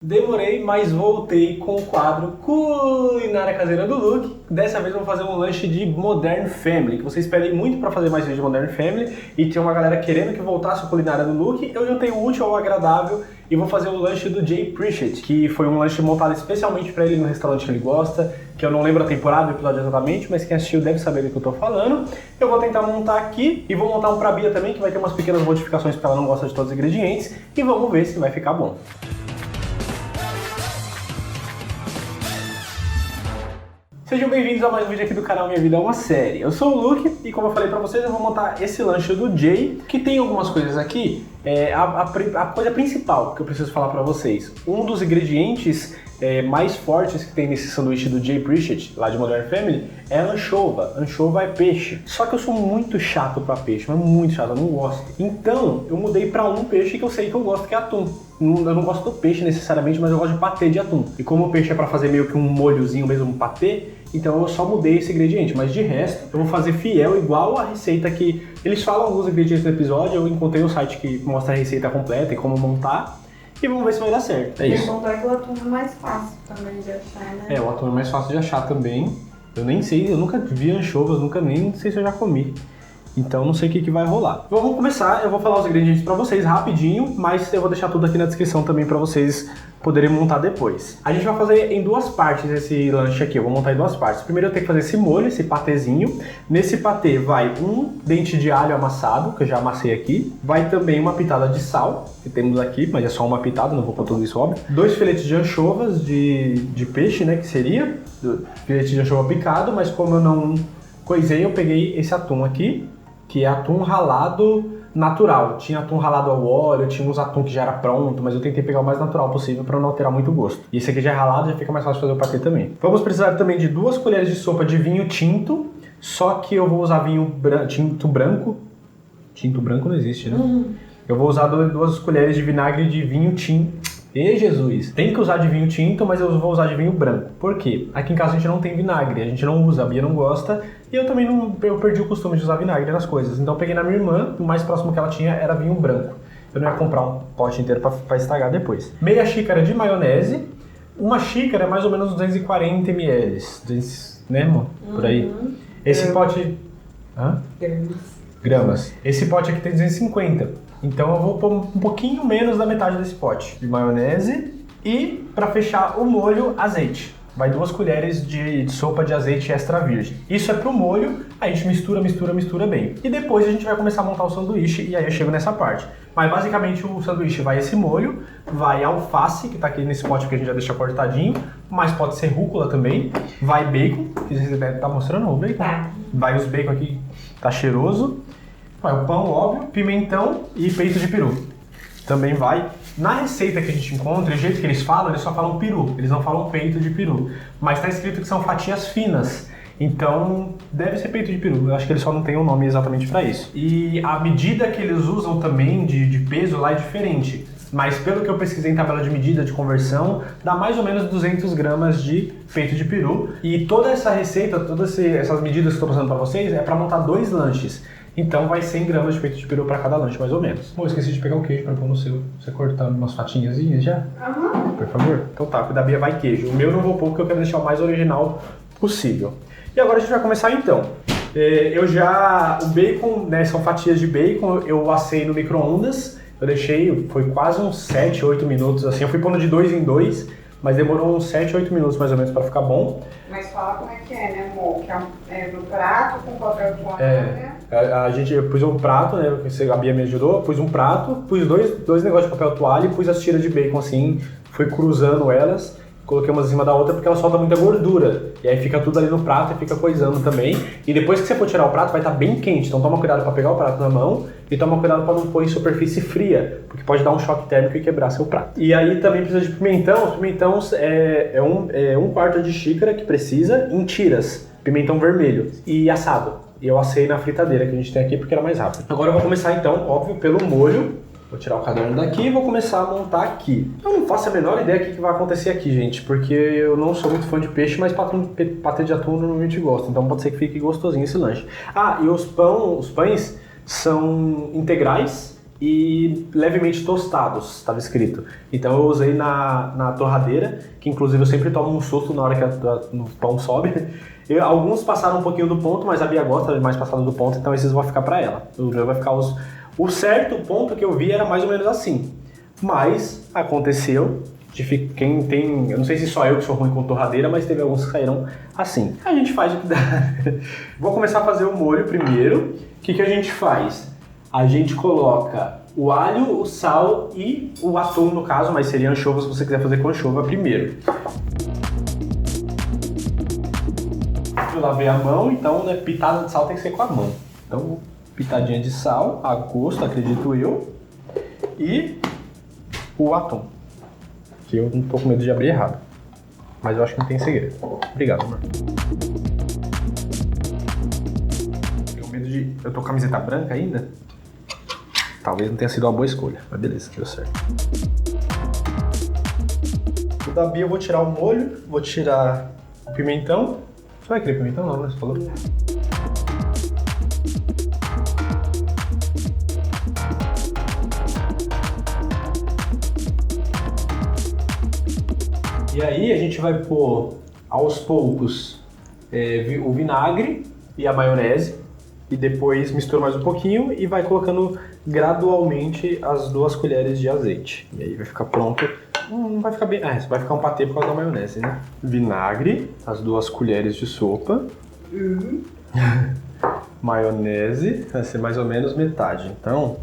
Demorei, mas voltei com o quadro Culinária Caseira do Luke. Dessa vez eu vou fazer um lanche de Modern Family, que vocês pedem muito para fazer mais vídeos de Modern Family e tinha uma galera querendo que voltasse a Culinária do Luke. Eu juntei o útil ao agradável e vou fazer o lanche do Jay Pritchett, que foi um lanche montado especialmente para ele no restaurante que ele gosta, que eu não lembro a temporada do episódio exatamente, mas quem assistiu deve saber do que eu tô falando. Eu vou tentar montar aqui e vou montar um pra Bia também, que vai ter umas pequenas modificações porque ela não gosta de todos os ingredientes, e vamos ver se vai ficar bom. Sejam bem-vindos a mais um vídeo aqui do canal Minha Vida é uma Série. Eu sou o Luke e como eu falei pra vocês, eu vou montar esse lanche do Jay, que tem algumas coisas aqui. A coisa principal que eu preciso falar pra vocês, um dos ingredientes mais fortes que tem nesse sanduíche do Jay Pritchett, lá de Modern Family, é a anchova. Anchova é peixe. Só que eu sou muito chato pra peixe, mas muito chato, eu não gosto. Então, eu mudei pra um peixe que eu sei que eu gosto, que é atum. Eu não gosto do peixe necessariamente, mas eu gosto de patê de atum. E como o peixe é pra fazer meio que um molhozinho mesmo, um patê, então eu só mudei esse ingrediente. Mas de resto, eu vou fazer fiel, igual a receita que... Eles falam alguns ingredientes no episódio, eu encontrei um site que mostra a receita completa e como montar. E vamos ver se vai dar certo. É isso. Sem contar que o atum é mais fácil também de achar, né? O atum é mais fácil de achar também. Eu nem sei, eu nunca vi anchovas, nem sei se eu já comi. Então não sei o que vai rolar. Vamos começar, eu vou falar os ingredientes pra vocês rapidinho, mas eu vou deixar tudo aqui na descrição também pra vocês poderem montar depois. A gente vai fazer em duas partes esse lanche aqui, eu vou montar em duas partes. Primeiro eu tenho que fazer esse molho, esse patezinho. Nesse patê vai um dente de alho amassado, que eu já amassei aqui. Vai também uma pitada de sal, que temos aqui, mas é só uma pitada, não vou pôr tudo isso óbvio. 2 filetes de anchovas de peixe, né, que seria. Filete de anchova picado, mas como eu não coisei, eu peguei esse atum aqui, que é atum ralado natural. Tinha atum ralado ao óleo, tinha uns atum que já era pronto, mas eu tentei pegar o mais natural possível para não alterar muito o gosto. E esse aqui já é ralado, já fica mais fácil fazer o patê também. Vamos precisar também de 2 colheres de sopa de vinho tinto, só que eu vou usar tinto branco. Tinto branco não existe, né? Eu vou usar 2 colheres de vinagre de vinho tinto. E Jesus! Tem que usar de vinho tinto, mas eu vou usar de vinho branco. Por quê? Aqui em casa a gente não tem vinagre, a gente não usa, a Bia não gosta, e eu também eu perdi o costume de usar vinagre nas coisas. Então eu peguei na minha irmã, o mais próximo que ela tinha era vinho branco. Eu não ia comprar um pote inteiro pra estragar depois. Meia xícara de maionese, uma xícara é mais ou menos 240 ml, 200, né, amor? Por aí. Esse pote... Hã? Gramas. Esse pote aqui tem 250. Então eu vou pôr um pouquinho menos da metade desse pote de maionese e para fechar o molho, azeite. Vai 2 colheres de sopa de azeite extra virgem. Isso é pro molho, a gente mistura bem. E depois a gente vai começar a montar o sanduíche e aí eu chego nessa parte. Mas basicamente o sanduíche vai esse molho, vai alface, que tá aqui nesse pote que a gente já deixa cortadinho, mas pode ser rúcula também. Vai bacon, que você deve estar mostrando o bacon. Tá. Vai os bacon aqui, tá cheiroso. Vai o pão, óbvio, pimentão e peito de peru. Também vai. Na receita que a gente encontra, o jeito que eles falam, eles só falam peru. Eles não falam peito de peru. Mas tá escrito que são fatias finas. Então, deve ser peito de peru. Eu acho que eles só não têm um nome exatamente para isso. E a medida que eles usam também de peso lá é diferente. Mas pelo que eu pesquisei em tabela de medida, de conversão, dá mais ou menos 200 gramas de peito de peru. E toda essa receita, todas essas medidas que eu estou passando para vocês, é para montar 2 lanches. Então vai 100 gramas de peito de peru para cada lanche, mais ou menos. Bom, esqueci de pegar o queijo para pôr no seu. Você cortando umas fatinhazinhas já? Por favor. Então tá, o da Bia vai queijo. O meu não vou pôr porque eu quero deixar o mais original possível. E agora a gente vai começar então. O bacon, né, são fatias de bacon, eu assei no micro-ondas. Eu deixei, foi quase uns 7, 8 minutos assim. Eu fui pondo de 2 em 2, mas demorou uns 7, 8 minutos mais ou menos para ficar bom. Mas fala como é que é, né, amor? Que é no prato com papel toalha. Eu pus um prato, né? A Bia me ajudou, pus um prato, pus dois negócios de papel toalha e pus as tiras de bacon assim, fui cruzando elas, coloquei uma em cima da outra porque ela solta muita gordura. E aí fica tudo ali no prato e fica coisando também. E depois que você for tirar o prato vai estar bem quente, então toma cuidado para pegar o prato na mão e toma cuidado para não pôr em superfície fria, porque pode dar um choque térmico e quebrar seu prato. E aí também precisa de pimentão. Os pimentões é um quarto de xícara que precisa em tiras, pimentão vermelho e assado. E eu assei na fritadeira que a gente tem aqui porque era mais rápido. Agora eu vou começar então, óbvio, pelo molho. Vou tirar o caderno daqui e vou começar a montar aqui. Eu não faço a menor ideia do que vai acontecer aqui, gente, porque eu não sou muito fã de peixe, mas patê de atum normalmente gosto, então pode ser que fique gostosinho esse lanche. E os pães são integrais, e levemente tostados, estava escrito. Então eu usei na torradeira, que inclusive eu sempre tomo um susto na hora que o pão sobe. Alguns passaram um pouquinho do ponto, mas a Bia gosta de mais passado do ponto, então esses vão ficar para ela. O meu vai ficar o certo ponto que eu vi era mais ou menos assim. Mas aconteceu quem tem, eu não sei se só eu que sou ruim com torradeira, mas teve alguns que saíram assim. A gente faz o que dá. Vou começar a fazer o molho primeiro. O que a gente faz? A gente coloca o alho, o sal e o atum no caso, mas seria anchovas se você quiser fazer com anchova primeiro. Eu lavei a mão, então né, pitada de sal tem que ser com a mão. Então pitadinha de sal, a gosto, acredito eu, e o atum. Que eu não tô com medo de abrir errado. Mas eu acho que não tem segredo. Obrigado, amor. Tenho medo de... Eu tô com camiseta branca ainda. Talvez não tenha sido uma boa escolha. Mas beleza, deu certo. O da Bia eu vou tirar o molho. Vou tirar o pimentão. Você vai querer pimentão? Não, né? Você falou? E aí a gente vai pôr aos poucos o vinagre e a maionese e depois mistura mais um pouquinho e vai colocando gradualmente as 2 colheres de azeite. E aí vai ficar pronto. Não vai ficar bem... vai ficar um patê por causa da maionese, né? Vinagre, as 2 colheres de sopa. Maionese, vai ser mais ou menos metade. Então...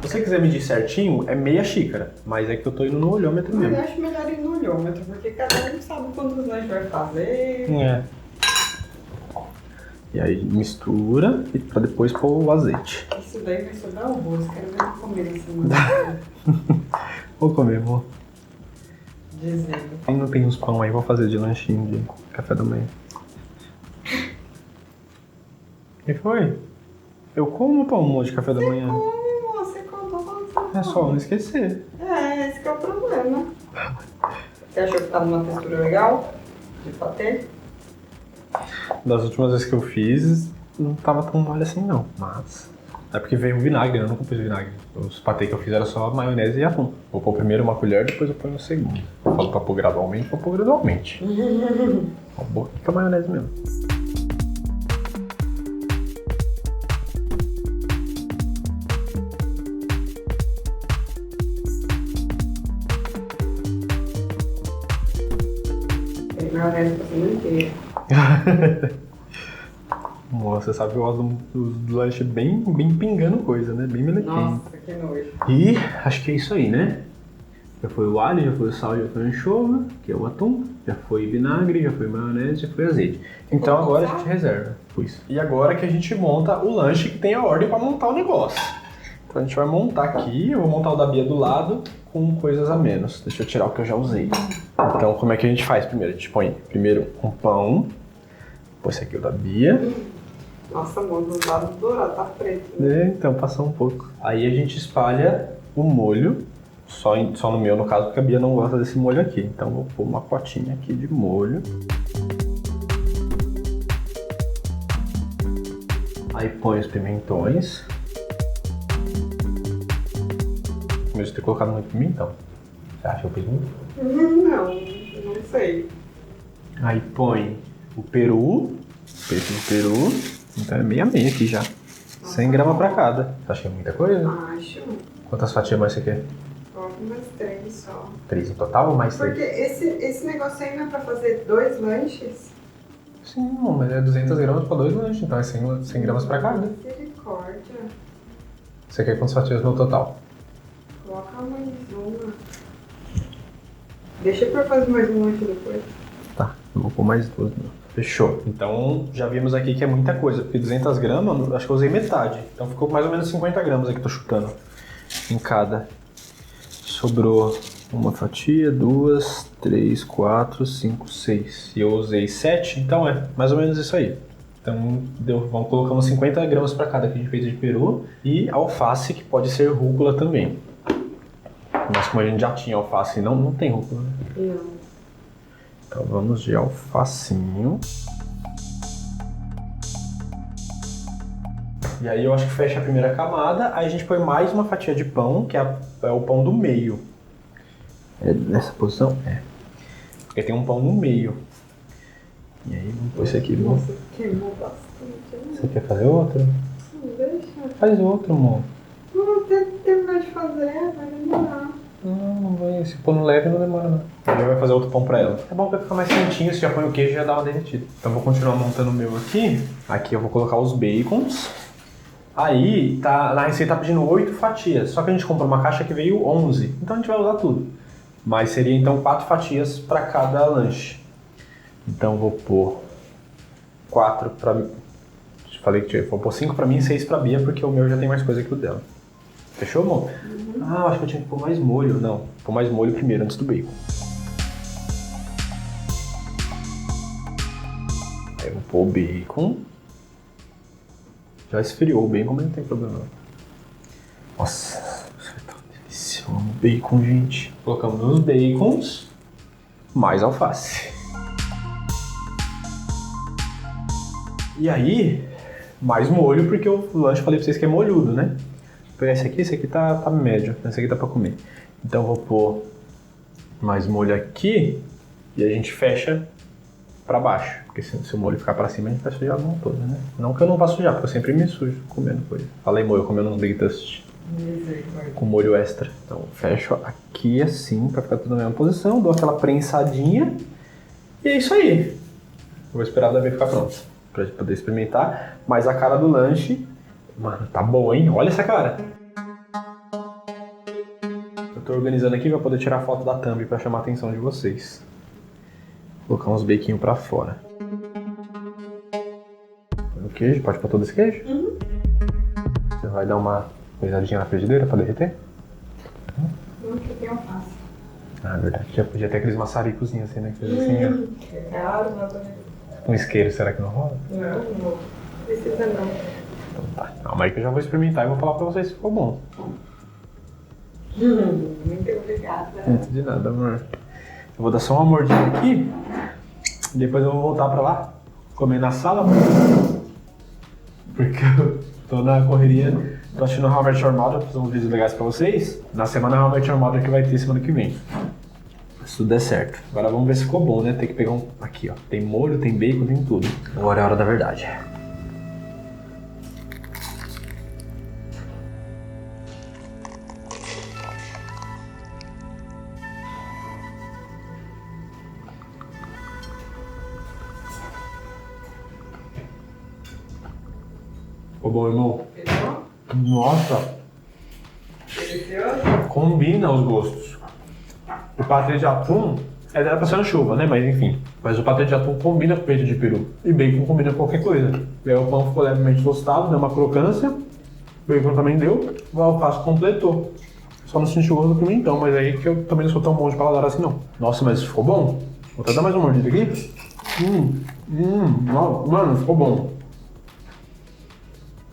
Se você quiser medir certinho, é meia xícara, mas é que eu tô indo no olhômetro mesmo. Eu acho melhor ir no olhômetro, porque cada um sabe quantos lanches vai fazer. E aí mistura e pra depois pôr o azeite. Isso daí vai sobrar arroz, quero ver eu comer essa semana. Vou comer, amor. Dizendo. Não tem uns pão aí, vou fazer de lanchinho de café da manhã. O que foi? Eu como pão de café da manhã. É só não esquecer. Esse que é o problema. Você achou que tá numa textura legal? De patê? Das últimas vezes que eu fiz, não tava tão mole assim não. Mas... é porque veio o vinagre, né? Eu não compus vinagre. Os patê que eu fiz era só maionese e atum. Vou pôr primeiro uma colher, depois eu ponho o segundo. Eu falo pra pôr gradualmente, vou pôr gradualmente. Boa, fica a maionese mesmo. Maionese pra semana inteira. Nossa, você sabe que eu gosto do lanche bem pingando coisa, né? Bem melequinho. Nossa, que nojo. E acho que é isso aí, né? Já foi o alho, já foi o sal, já foi a anchova, que é o atum, já foi vinagre, já foi maionese, já foi azeite. Então agora a gente reserva. Isso. E agora que a gente monta o lanche que tem a ordem para montar o negócio. Então a gente vai montar aqui, eu vou montar o da Bia do lado com coisas a menos. Deixa eu tirar o que eu já usei. Então como é que a gente faz primeiro? A gente põe primeiro um pão, depois esse aqui é o da Bia. Nossa, amor, do lado dourado, tá preto. Né? Então passou um pouco. Aí a gente espalha o molho, só no meu no caso, porque a Bia não gosta desse molho aqui. Então vou pôr uma potinha aqui de molho. Aí põe os pimentões. Mas eu ter colocado muito pimentão. Você acha que eu fiz muito? Não sei. Aí põe o peru, peito do peru. Então é meio a meio aqui já. 100 gramas pra cada. Você acha que é muita coisa? Acho. Quantas fatias mais você quer? Coloca mais 3 só. 3 no total ou mais 3? Porque esse negócio aí não é pra fazer 2 lanches? Sim, mas é 200 gramas pra 2 lanches, então é 100 gramas pra cada. Misericórdia. Você quer quantas fatias no total? Coloca mais uma. Deixa pra fazer mais um lanche depois. Tá, eu vou pôr mais 2. Fechou. Então já vimos aqui que é muita coisa, porque 200 gramas, acho que eu usei metade. Então ficou mais ou menos 50 gramas aqui, tô chutando, em cada. Sobrou uma fatia, 2, 3, 4, 5, 6. E eu usei 7, então é mais ou menos isso aí. Então vamos colocar uns 50 gramas para cada que a gente fez de peru. E alface, que pode ser rúcula também. Mas como a gente já tinha alface, não tem rúcula, né? Não. Então vamos de alfacinho. E aí eu acho que fecha a primeira camada, aí a gente põe mais uma fatia de pão, que é o pão do meio. É nessa posição? É. Porque tem um pão no meio. E aí vamos pôr esse aqui. Nossa, queimou bastante. Você quer fazer outro? Não deixa. Faz outro, amor. Não, até terminar de fazer, vai demorar. Não vai. Se pôr no leve não demora não. A gente vai fazer outro pão pra ela. É bom que vai ficar mais quentinho, se já põe o queijo já dá uma derretida. Então eu vou continuar montando o meu aqui. Aqui eu vou colocar os bacons. Aí, na receita tá pedindo 8 fatias, só que a gente comprou uma caixa que veio 11, então a gente vai usar tudo. Mas seria então 4 fatias para cada lanche. Então eu vou pôr 4 pra mim. Falei que vou pôr 5 pra mim e 6 pra Bia, porque o meu já tem mais coisa que o dela. Fechou, amor? Ah, eu acho que eu tinha que pôr mais molho. Não, vou pôr mais molho primeiro, antes do bacon. Aí eu vou pôr o bacon. Já esfriou o bacon, mas não tem problema. Nossa, isso vai tão delicioso. Eu amo bacon, gente. Colocamos os bacons, mais alface. E aí, mais molho, porque o lanche falei pra vocês que é molhudo, né? Vou pegar esse aqui tá médio, esse aqui dá pra comer. Então eu vou pôr mais molho aqui e a gente fecha pra baixo. Porque se o molho ficar pra cima, a gente vai sujar a mão toda, né? Não que eu não vá sujar, porque eu sempre me sujo comendo coisa. Fala aí, molho, comendo um Big Dust com molho extra. Então eu fecho aqui assim, pra ficar tudo na mesma posição, dou aquela prensadinha e é isso aí. Vou esperar a Davi ficar pronto, pra gente poder experimentar. Mas a cara do lanche, mano, tá boa, hein? Olha essa cara! Eu tô organizando aqui pra poder tirar foto da thumb pra chamar a atenção de vocês. Vou colocar uns bequinhos pra fora. Põe o queijo, pode pôr todo esse queijo? Uhum. Você vai dar uma coisadinha na frigideira pra derreter? Não, que tem alface. Ah, verdade. Já podia ter aqueles maçaricozinhos assim, né? Que fez assim, ó. É caro, mas... Um isqueiro, será que não rola? Não precisa não. Então tá. Calma aí que eu já vou experimentar e vou falar pra vocês se ficou bom. Muito obrigada. Muito de nada, amor. Eu vou dar só uma mordida aqui, depois eu vou voltar pra lá, comer na sala, porque eu tô na correria, tô assistindo How I Met Your Mother, fazer uns vídeos legais pra vocês, na semana How I Met Your Mother que vai ter semana que vem, se tudo der certo. Agora vamos ver se ficou bom, né, tem que pegar um, aqui ó, tem molho, tem bacon, tem tudo. Agora é a hora da verdade. Ficou bom, irmão? Fechou? Nossa, Delicioso? combina os gostos. O patê de atum, era pra ser na chuva, né? Mas enfim. Mas o patê de atum combina com peito de peru. E bacon combina com qualquer coisa. E aí o pão ficou levemente tostado, deu uma crocância. O bacon também deu. O alface completou. Só não senti o gosto do pimentão, mas aí que eu também não sou tão bom de paladar assim não. Nossa, mas ficou bom. Vou até dar mais uma mordida aqui. Mano, ficou bom.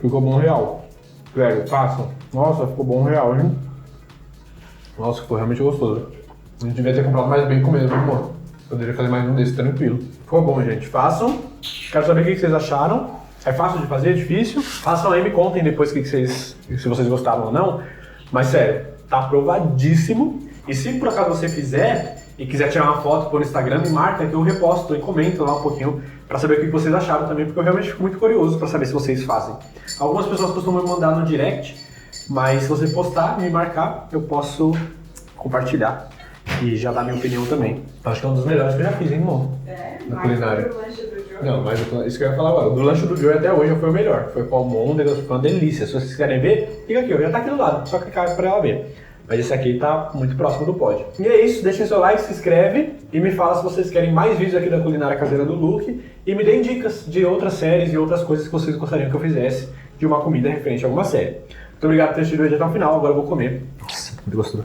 Ficou bom real. Sério, façam. Nossa, ficou bom real, hein? Nossa, ficou realmente gostoso. A gente devia ter comprado mais bacon mesmo, amor. Poderia fazer mais um desse tranquilo. Ficou bom, gente. Façam. Quero saber o que vocês acharam. É fácil de fazer, é difícil. Façam aí, me contem depois se vocês gostaram ou não. Mas sério, tá aprovadíssimo. E se por acaso você fizer e quiser tirar uma foto, pôr no Instagram, me marca que eu reposto e comento lá um pouquinho pra saber o que vocês acharam também, porque eu realmente fico muito curioso pra saber se vocês fazem. Algumas pessoas costumam me mandar no direct, mas se você postar, me marcar, eu posso compartilhar e já dar minha opinião também. Acho que é um dos melhores que eu já fiz, hein, irmão? É, Na mais culinária. do lanche do Joe. Não, mas isso que eu ia falar agora. O do lanche do Joe até hoje foi o melhor. Foi com almôndegas, foi uma delícia. Se vocês querem ver, fica aqui, ó, já tá aqui do lado, só clicar pra ela ver. Mas esse aqui tá muito próximo do pódio. E é isso, deixem seu like, se inscreve e me fala se vocês querem mais vídeos aqui da culinária caseira do Luke e me deem dicas de outras séries e outras coisas que vocês gostariam que eu fizesse de uma comida referente a alguma série. Muito obrigado por ter assistido o vídeo até o final, agora eu vou comer. Nossa, muito gostoso.